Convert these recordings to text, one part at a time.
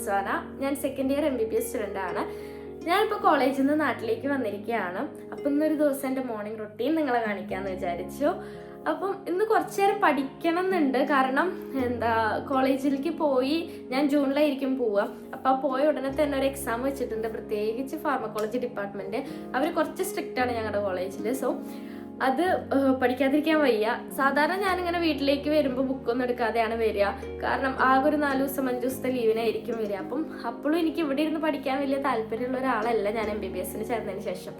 റിസ്വാന. ഞാൻ second year MBBS student ആണ്. ഞാനിപ്പോൾ കോളേജിൽ നിന്ന് നാട്ടിലേക്ക് വന്നിരിക്കുകയാണ്. അപ്പം ഇന്നൊരു ദിവസം എൻ്റെ മോർണിംഗ് റൊട്ടീൻ നിങ്ങളെ കാണിക്കാമെന്ന് വിചാരിച്ചു. അപ്പം ഇന്ന് കുറച്ച് നേരം പഠിക്കണം എന്നുണ്ട്. കാരണം കോളേജിലേക്ക് പോയി ഞാൻ ജൂണിലായിരിക്കും പോവുക. അപ്പോൾ പോയ ഉടനെ തന്നെ ഒരു എക്സാം വെച്ചിട്ടുണ്ട്, പ്രത്യേകിച്ച് ഫാർമക്കോളജി ഡിപ്പാർട്ട്മെൻറ്റ്. അവർ കുറച്ച് സ്ട്രിക്റ്റ് ആണ് ഞങ്ങളുടെ കോളേജിൽ. സോ അത് പഠിക്കാതിരിക്കാൻ വയ്യ. സാധാരണ ഞാനിങ്ങനെ വീട്ടിലേക്ക് വരുമ്പോൾ ബുക്കൊന്നും എടുക്കാതെയാണ് വരിക. കാരണം ആകെ ഒരു 4 ദിവസം 5 ദിവസത്തെ ലീവിനായിരിക്കും വരിക. അപ്പോഴും എനിക്ക് ഇവിടെ ഇരുന്ന് പഠിക്കാൻ വലിയ താല്പര്യമുള്ള ഒരാളല്ല ഞാൻ MBBSന് ചേർന്നതിന് ശേഷം.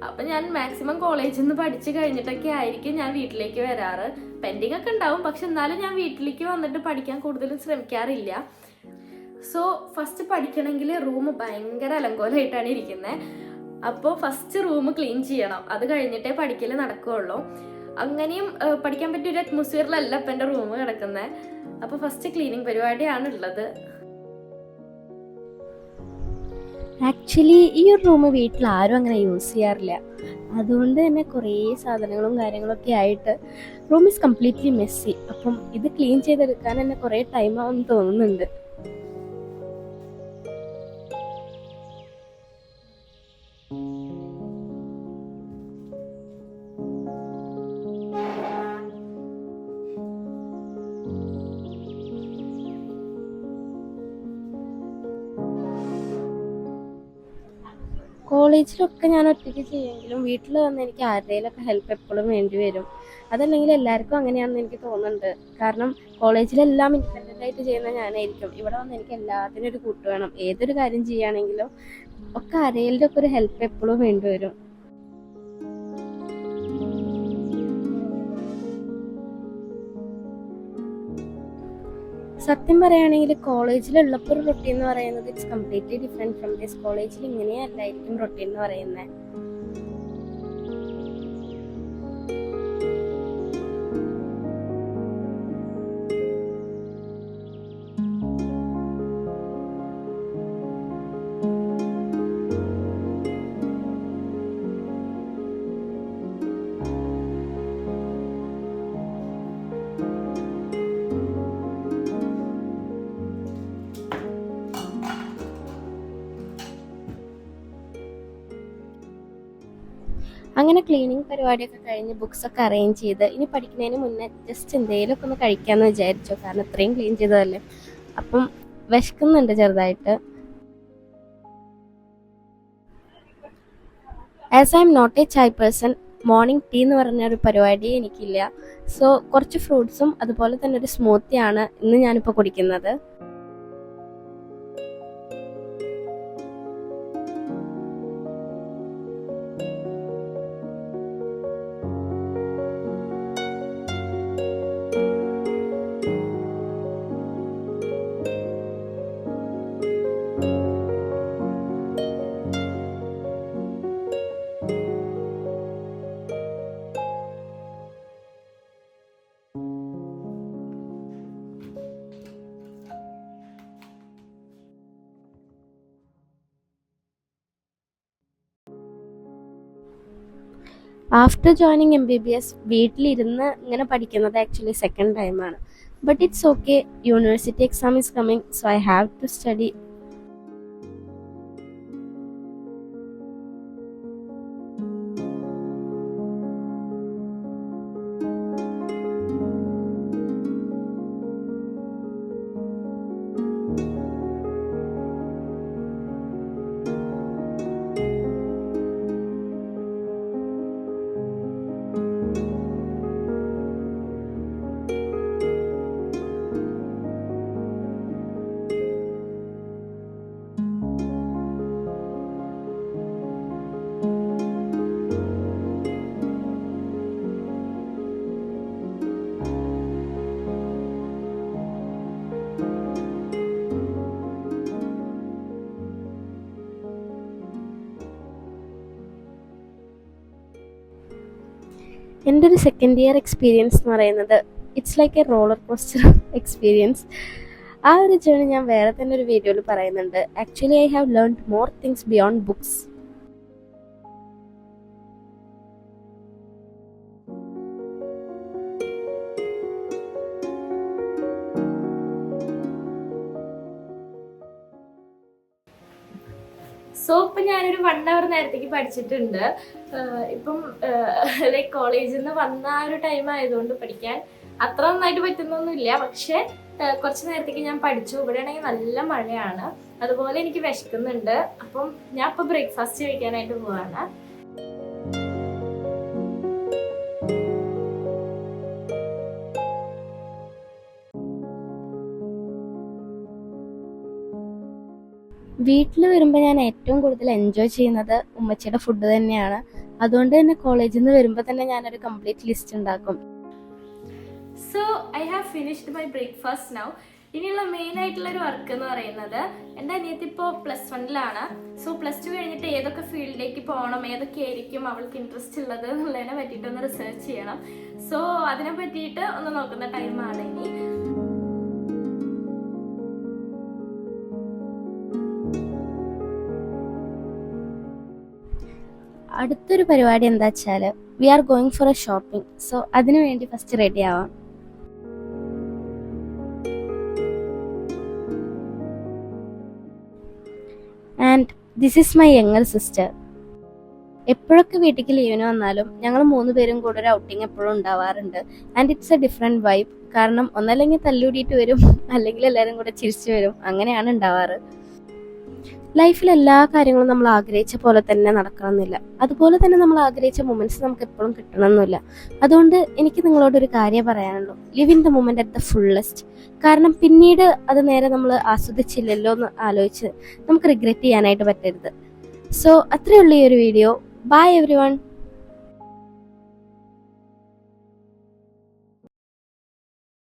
അപ്പം ഞാൻ മാക്സിമം കോളേജിൽ നിന്ന് പഠിച്ചു കഴിഞ്ഞിട്ടൊക്കെ ആയിരിക്കും ഞാൻ വീട്ടിലേക്ക് വരാറ്. പെൻഡിങ് ഒക്കെ ഉണ്ടാവും, പക്ഷെ എന്നാലും ഞാൻ വീട്ടിലേക്ക് വന്നിട്ട് പഠിക്കാൻ കൂടുതലും ശ്രമിക്കാറില്ല. സോ ഫസ്റ്റ് പഠിക്കണമെങ്കിൽ റൂം ഭയങ്കര അലങ്കോലമായിട്ടാണ് ഇരിക്കുന്നത്. അപ്പോൾ ഫസ്റ്റ് റൂം ക്ലീൻ ചെയ്യണം, അത് കഴിഞ്ഞിട്ടേ പഠിക്കൽ നടക്കുകയുള്ളൂ. അങ്ങനെയും പഠിക്കാൻ പറ്റിയ ഒരു അറ്റ്മോസ്ഫിയറിലല്ല ഇപ്പം എൻ്റെ റൂം കിടക്കുന്നത്. അപ്പോൾ ഫസ്റ്റ് ക്ലീനിങ് പരിപാടിയാണ് ഉള്ളത്. ആക്ച്വലി ഈ ഒരു റൂം വീട്ടിൽ ആരും അങ്ങനെ യൂസ് ചെയ്യാറില്ല. അതുകൊണ്ട് തന്നെ കുറേ സാധനങ്ങളും കാര്യങ്ങളൊക്കെ ആയിട്ട് റൂം ഈസ് കംപ്ലീറ്റ്ലി മെസ്സി. അപ്പം ഇത് ക്ലീൻ ചെയ്തെടുക്കാൻ തന്നെ കുറേ ടൈം ആവുമെന്ന് തോന്നുന്നുണ്ട്. കോളേജിലൊക്കെ ഞാൻ ഒറ്റയ്ക്ക് ചെയ്യുമെങ്കിലും വീട്ടിൽ വന്ന് എനിക്ക് ആരുടെയിലൊക്കെ ഹെൽപ്പ് എപ്പോഴും വേണ്ടി വരും. അതല്ലെങ്കിൽ എല്ലാവർക്കും അങ്ങനെയാണെന്ന് എനിക്ക് തോന്നുന്നുണ്ട്. കാരണം കോളേജിലെല്ലാം ഇൻഡിപെൻഡൻ്റ് ആയിട്ട് ചെയ്യുന്ന ഞാനായിരിക്കും. ഇവിടെ വന്ന് എനിക്ക് എല്ലാത്തിനും ഒരു കൂട്ട് വേണം. ഏതൊരു കാര്യം ചെയ്യുകയാണെങ്കിലും ഒക്കെ ആരെങ്കിലും ഒക്കെ ഒരു ഹെൽപ്പ് എപ്പോഴും വേണ്ടി വരും. സത്യം പറയുകയാണെങ്കിൽ കോളേജിലുള്ളപ്പോൾ ഒരു റൊട്ടീൻ എന്ന് പറയുന്നത് it's completely different from this. കോളേജിൽ ഇങ്ങനെയല്ലായിരിക്കും റൊട്ടീൻ എന്ന് പറയുന്നത്. അങ്ങനെ ക്ലീനിങ് പരിപാടിയൊക്കെ കഴിഞ്ഞ് ബുക്സൊക്കെ അറേഞ്ച് ചെയ്ത് ഇനി പഠിക്കുന്നതിന് മുന്നേ ജസ്റ്റ് എന്തെങ്കിലുമൊക്കെ ഒന്ന് കഴിക്കാമെന്ന് വിചാരിച്ചു. കാരണം ഇത്രയും ക്ലീൻ ചെയ്തതല്ലേ. അപ്പം വിശക്കുന്നുണ്ട് ചെറുതായിട്ട്. As I am not a chai person, morning tea എന്ന് പറഞ്ഞൊരു പരിപാടി എനിക്കില്ല. സോ കുറച്ച് ഫ്രൂട്ട്സും അതുപോലെ തന്നെ ഒരു സ്മൂത്തിയാണ് ഇന്ന് ഞാനിപ്പോൾ കുടിക്കുന്നത്. ആഫ്റ്റർ ജോയിനിങ് MBBS വീട്ടിലിരുന്ന് ഇങ്ങനെ പഠിക്കുന്നത് ആക്ച്വലി സെക്കൻഡ് ടൈമാണ്. But it's okay, university exam is coming, so I have to study. എൻ്റെ ഒരു സെക്കൻഡ് ഇയർ എക്സ്പീരിയൻസ് എന്ന് പറയുന്നത് it's like a roller coaster experience. ആ ഒരു ജേണി ഞാൻ വേറെ തന്നെ ഒരു വീഡിയോയിൽ പറയുന്നുണ്ട്. Actually I have learned more things beyond books. So ഇപ്പം ഞാനൊരു 1 hour നേരത്തേക്ക് പഠിച്ചിട്ടുണ്ട്. ഇപ്പം ലൈക്ക് കോളേജിൽ നിന്ന് വന്ന ആ ഒരു ടൈം ആയതുകൊണ്ട് പഠിക്കാൻ അത്ര നന്നായിട്ട് പറ്റുന്നൊന്നുമില്ല. പക്ഷെ കുറച്ച് നേരത്തേക്ക് ഞാൻ പഠിച്ചു. ഇവിടെ ആണെങ്കിൽ നല്ല മഴയാണ്, അതുപോലെ എനിക്ക് വിശക്കുന്നുണ്ട്. അപ്പം ഞാൻ ഇപ്പോൾ ബ്രേക്ക്ഫാസ്റ്റ് കഴിക്കാനായിട്ട് പോവാണ്. വീട്ടിൽ വരുമ്പോൾ ഞാൻ ഏറ്റവും കൂടുതൽ എൻജോയ് ചെയ്യുന്നത് ഉമ്മച്ചിയുടെ ഫുഡ് തന്നെയാണ്. അതുകൊണ്ട് തന്നെ കോളേജിൽ നിന്ന് വരുമ്പോൾ തന്നെ ഞാനൊരു കംപ്ലീറ്റ് ലിസ്റ്റ് ഉണ്ടാക്കും. So I have finished my breakfast now. ഇനിയുള്ള മെയിൻ ആയിട്ടുള്ള ഒരു വർക്ക് എന്ന് പറയുന്നത്, എൻ്റെ അനിയത്തി ഇപ്പോൾ +1 സോ +2 കഴിഞ്ഞിട്ട് ഏതൊക്കെ ഫീൽഡിലേക്ക് പോകണം, ഏതൊക്കെ ആയിരിക്കും അവൾക്ക് ഇൻട്രസ്റ്റ് ഉള്ളത് എന്നുള്ളതിനെ പറ്റിയിട്ടൊന്ന് റിസർച്ച് ചെയ്യണം. സോ അതിനെ പറ്റിയിട്ട് ഒന്ന് നോക്കുന്ന ടൈമാണ് ഇനി. അടുത്തൊരു പരിപാടി എന്താ വെച്ചാൽ we are going for a shopping. So അതിനു വേണ്ടി ഫസ്റ്റ് റെഡി ആവാം. And this is my younger sister. എപ്പോഴൊക്കെ വീട്ടിലേക്ക് ലീവിന് വന്നാലും ഞങ്ങൾ 3 പേരും കൂടെ ഒരു ഔട്ടിങ് എപ്പോഴും ഉണ്ടാവാറുണ്ട്. And it's A different vibe. കാരണം ഒന്നല്ലെങ്കിൽ തല്ലൂടിയിട്ട് വരും, അല്ലെങ്കിൽ എല്ലാവരും കൂടെ ചിരിച്ചു വരും. അങ്ങനെയാണ് ഉണ്ടാവാറ്. ലൈഫിൽ എല്ലാ കാര്യങ്ങളും നമ്മൾ ആഗ്രഹിച്ച പോലെ തന്നെ നടക്കണമെന്നില്ല. അതുപോലെ തന്നെ നമ്മൾ ആഗ്രഹിച്ച മൊമെന്റ്സ് നമുക്ക് എപ്പോഴും കിട്ടണമെന്നില്ല. അതുകൊണ്ട് എനിക്ക് നിങ്ങളോടൊരു കാര്യം പറയാനുള്ളൂ, live in the moment at the fullest. കാരണം പിന്നീട് അത് നേരെ നമ്മൾ ആസ്വദിച്ചില്ലല്ലോ എന്ന് ആലോചിച്ച് നമുക്ക് റിഗ്രറ്റ് ചെയ്യാനായിട്ട് പറ്റരുത്. സോ അത്രയേ ഉള്ളൂ ഈ ഒരു വീഡിയോ. By everyone.